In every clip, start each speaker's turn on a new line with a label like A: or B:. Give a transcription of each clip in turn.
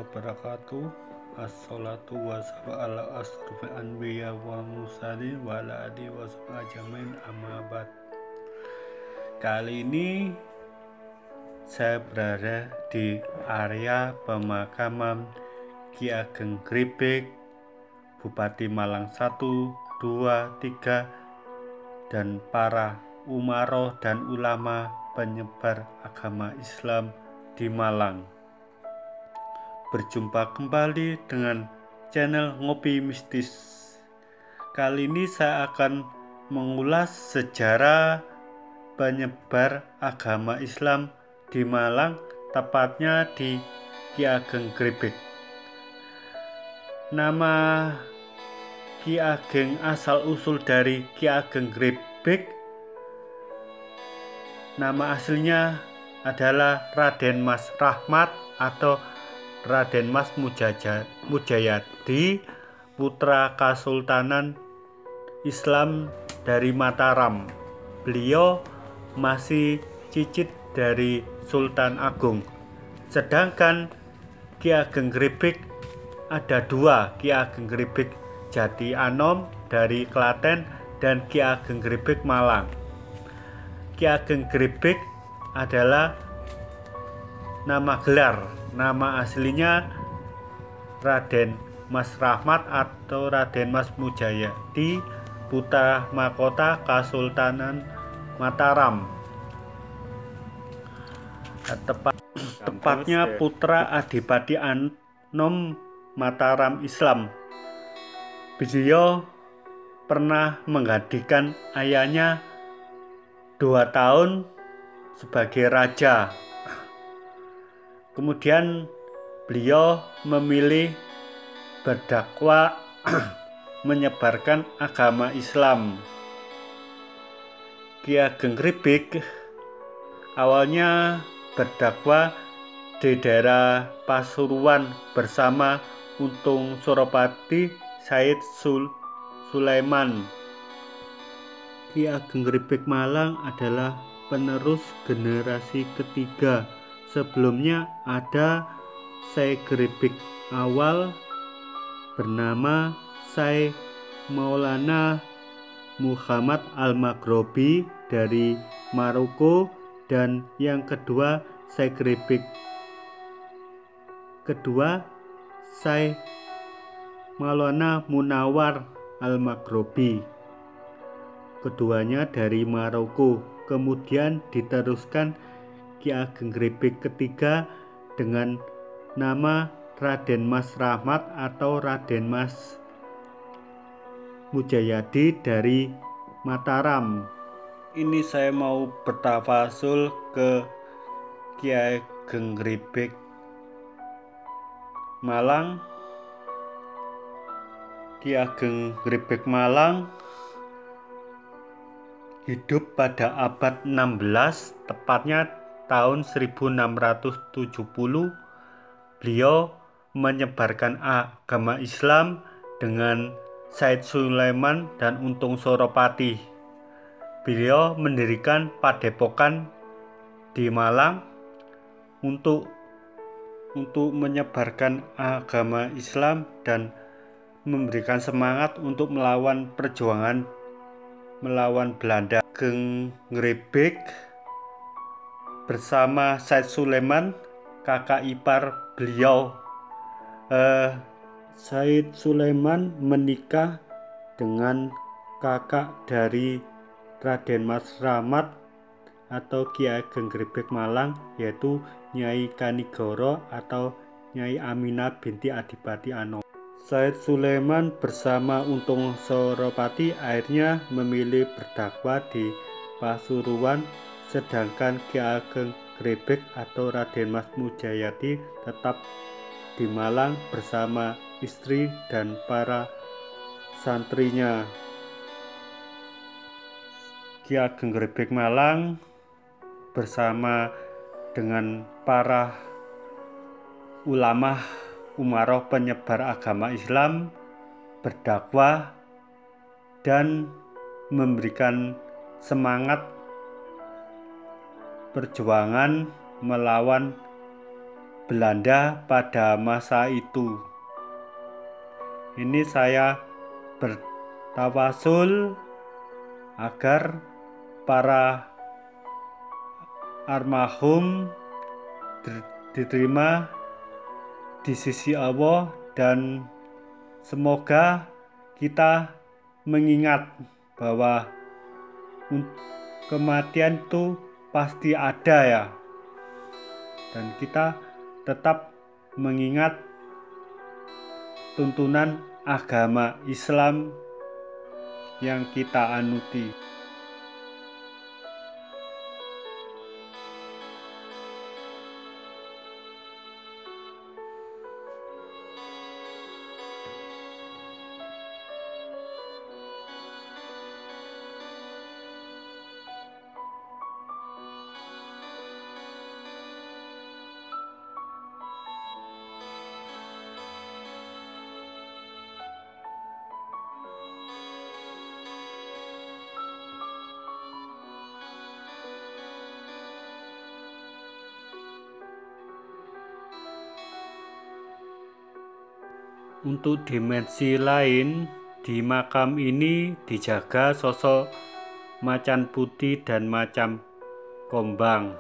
A: wabarakatuh. Assalatu wassalamu ala asrofil anbiya wa mursalin wa ala alihi wa sahbihi ajmain, amma ba'd. Kali ini saya berada di area pemakaman Ki Ageng Gribek, Bupati Malang 1, 2, 3, dan para umaroh dan ulama penyebar agama Islam di Malang. Berjumpa kembali dengan channel Ngopi Mistis. Kali ini saya akan mengulas sejarah penyebar agama Islam di Malang, tepatnya di Ki Ageng Gribek. Nama Ki Ageng asal usul dari Ki Ageng Gribek, nama aslinya adalah Raden Mas Rahmat atau Raden Mas Mujayadi, putra Kesultanan Islam dari Mataram. Beliau masih cicit dari Sultan Agung. Sedangkan Ki Ageng Gribek ada dua, Ki Ageng Gribek Jati Anom dari Klaten dan Ki Ageng Gribek Malang. Ki Ageng Gribek adalah nama gelar, nama aslinya Raden Mas Rahmat atau Raden Mas Mujayadi, putra mahkota Kesultanan Mataram. Tepatnya putra Adipati Anom Mataram Islam. Beliau pernah menggantikan ayahnya 2 tahun sebagai raja. Kemudian beliau memilih berdakwah menyebarkan agama Islam. Ki Ageng Gribek awalnya berdakwah di daerah Pasuruan bersama Untung Suropati Said Sulaiman. Ki Ageng Gribek Malang adalah penerus generasi ketiga. Sebelumnya ada Syekh Gribek awal bernama Syekh Maulana Muhammad Al-Maghrobi dari Maroko, dan yang kedua Syekh Gribek kedua Syekh Maulana Munawar Al-Maghrobi, keduanya dari Maroko. Kemudian diteruskan Ki Ageng Gribek ketiga dengan nama Raden Mas Rahmat atau Raden Mas Mujayadi dari Mataram. Ini saya mau bertawasul ke Ki Ageng Gribek Malang. Ki Ageng Gribek Malang hidup pada abad 16, tepatnya tahun 1670. Beliau menyebarkan agama Islam dengan Said Sulaiman dan Untung Suropati. Beliau mendirikan padepokan di Malang untuk menyebarkan agama Islam dan memberikan semangat untuk melawan perjuangan melawan Belanda. Ageng Gribek bersama Said Sulaiman, kakak ipar beliau. Said Sulaiman menikah dengan kakak dari Raden Mas Rahmat atau Ki Ageng Gribek Malang, yaitu Nyai Kanigoro atau Nyai Aminah binti Adipati Anom. Said Sulaiman bersama Untung Suropati akhirnya memilih berdakwah di Pasuruan, sedangkan Ki Ageng Gribek atau Raden Mas Mujayadi tetap di Malang bersama istri dan para santrinya. Ki Ageng Gribek Malang bersama dengan para ulama umaroh penyebar agama Islam berdakwah dan memberikan semangat perjuangan melawan Belanda pada masa itu. Ini saya bertawasul agar para almarhum diterima di sisi Allah, dan semoga kita mengingat bahwa kematian itu pasti ada ya, dan kita tetap mengingat tuntunan agama Islam yang kita anuti. Untuk dimensi lain, di makam ini dijaga sosok macan putih dan macan kombang.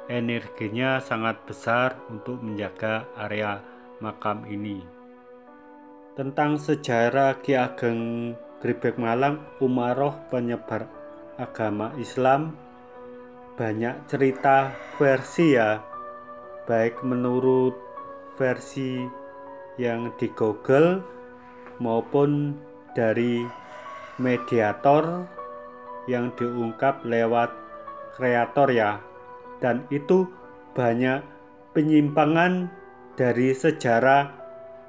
A: Energinya sangat besar untuk menjaga area makam ini. Tentang sejarah Ki Ageng Grebeg Malang, Umaroh penyebar agama Islam, banyak cerita versi ya, baik menurut versi yang di Google maupun dari mediator yang diungkap lewat kreator ya, dan itu banyak penyimpangan dari sejarah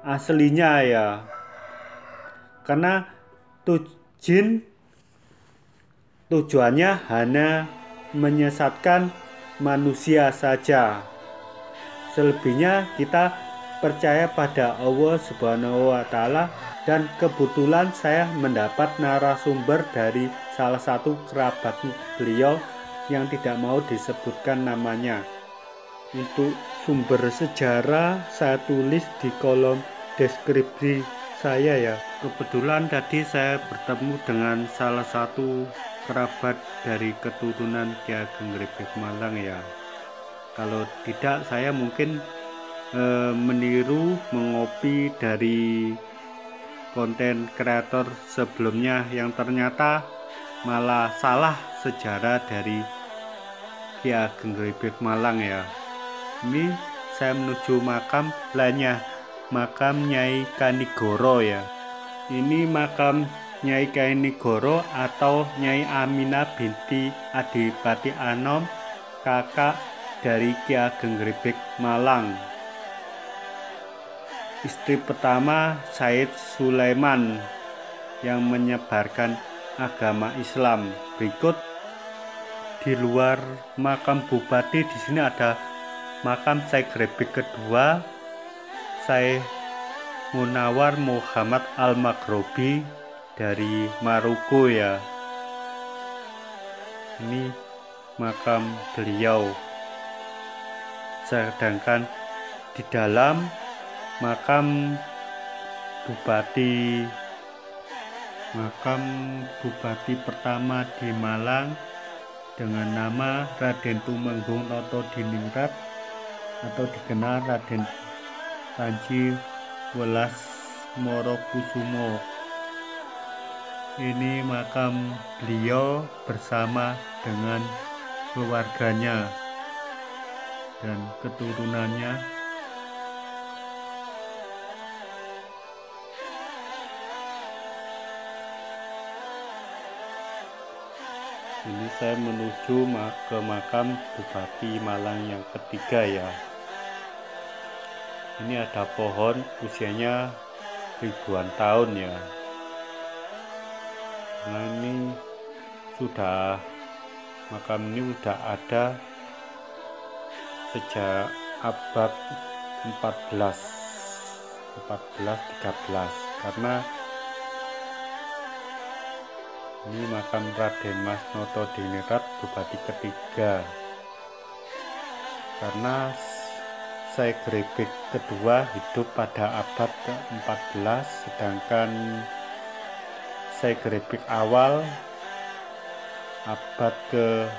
A: aslinya ya, karena tujuannya hanya menyesatkan manusia saja. Selebihnya kita percaya pada Allah Subhanahu wa Ta'ala, dan kebetulan saya mendapat narasumber dari salah satu kerabat beliau yang tidak mau disebutkan namanya. Untuk sumber sejarah saya tulis di kolom deskripsi saya ya. Kebetulan tadi saya bertemu dengan salah satu kerabat dari keturunan Ki Ageng Grebeg Malang ya. Kalau tidak saya mungkin meniru, mengopi dari konten kreator sebelumnya yang ternyata malah salah sejarah dari Ki Ageng Grebeg Malang ya. Ini saya menuju makam lainnya, makam Nyai Kanigoro ya. Ini makam Nyai Kanigoro atau Nyai Aminah binti Adipati Anom, kakak dari Ki Ageng Grebeg Malang. Istri pertama Said Sulaiman yang menyebarkan agama Islam. Berikut di luar makam bupati, di sini ada makam Syekh Grebeg kedua, Syekh Munawar Muhammad Al-Maghrobi dari Maroko ya. Ini makam beliau. Sedangkan di dalam makam bupati pertama di Malang dengan nama Raden Tumenggung Noto Diningrat atau dikenal Raden Panji Welas Morokusumo. Ini makam beliau bersama dengan keluarganya dan keturunannya. Ini saya menuju ke makam Bupati Malang yang ketiga ya. Ini ada pohon usianya ribuan tahun ya. Nah ini makam ini sudah ada sejak abad 14-13, karena ini makam Raden Mas Noto Diningrat Bupati ketiga, karena Sai Grebek kedua hidup pada abad ke-14, sedangkan Sai Grebek awal abad ke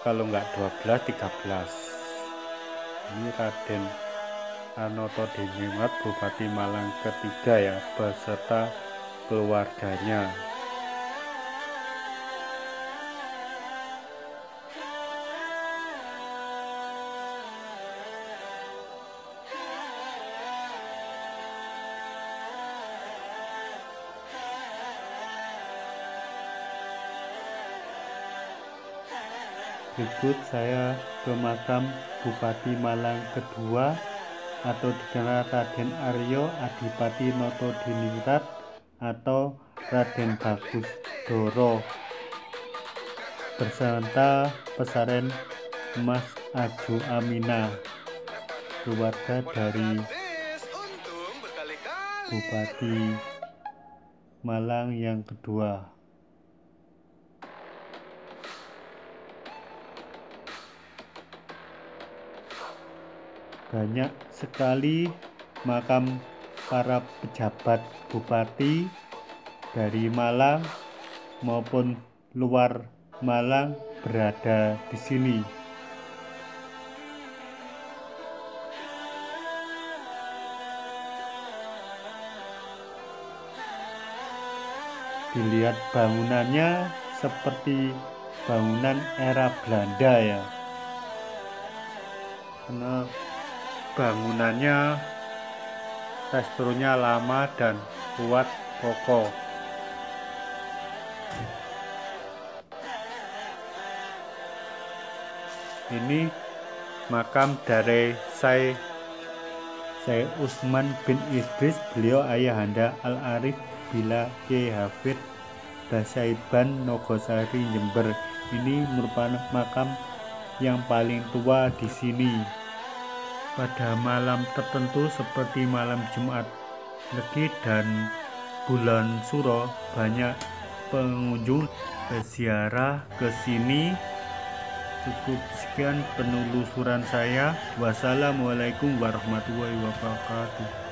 A: kalau nggak 12 13. Ini Raden Anoto-Diningrat, Bupati Malang ketiga ya, beserta keluarganya. Berikut saya ke makam Bupati Malang kedua atau dikenal Raden Aryo Adipati Noto-Diningrat atau Raden Bagusdoro beserta pesaren Mas Aju Aminah, keluarga dari Bupati Malang yang kedua. Banyak sekali makam para pejabat bupati dari Malang maupun luar Malang berada di sini. Dilihat bangunannya seperti bangunan era Belanda ya, karena bangunannya teksturnya lama dan kuat kokoh. Ini makam dari Syekh Utsman bin Idris, beliau ayahanda Al-Arif Billah Kyai Hafid Basaiban Nogosari Jember. Ini merupakan makam yang paling tua di sini. Pada malam tertentu seperti malam Jumat Legi dan bulan Suro, banyak pengunjung berziarah ke sini. Cukup sekian penelusuran saya. Wassalamualaikum warahmatullahi wabarakatuh.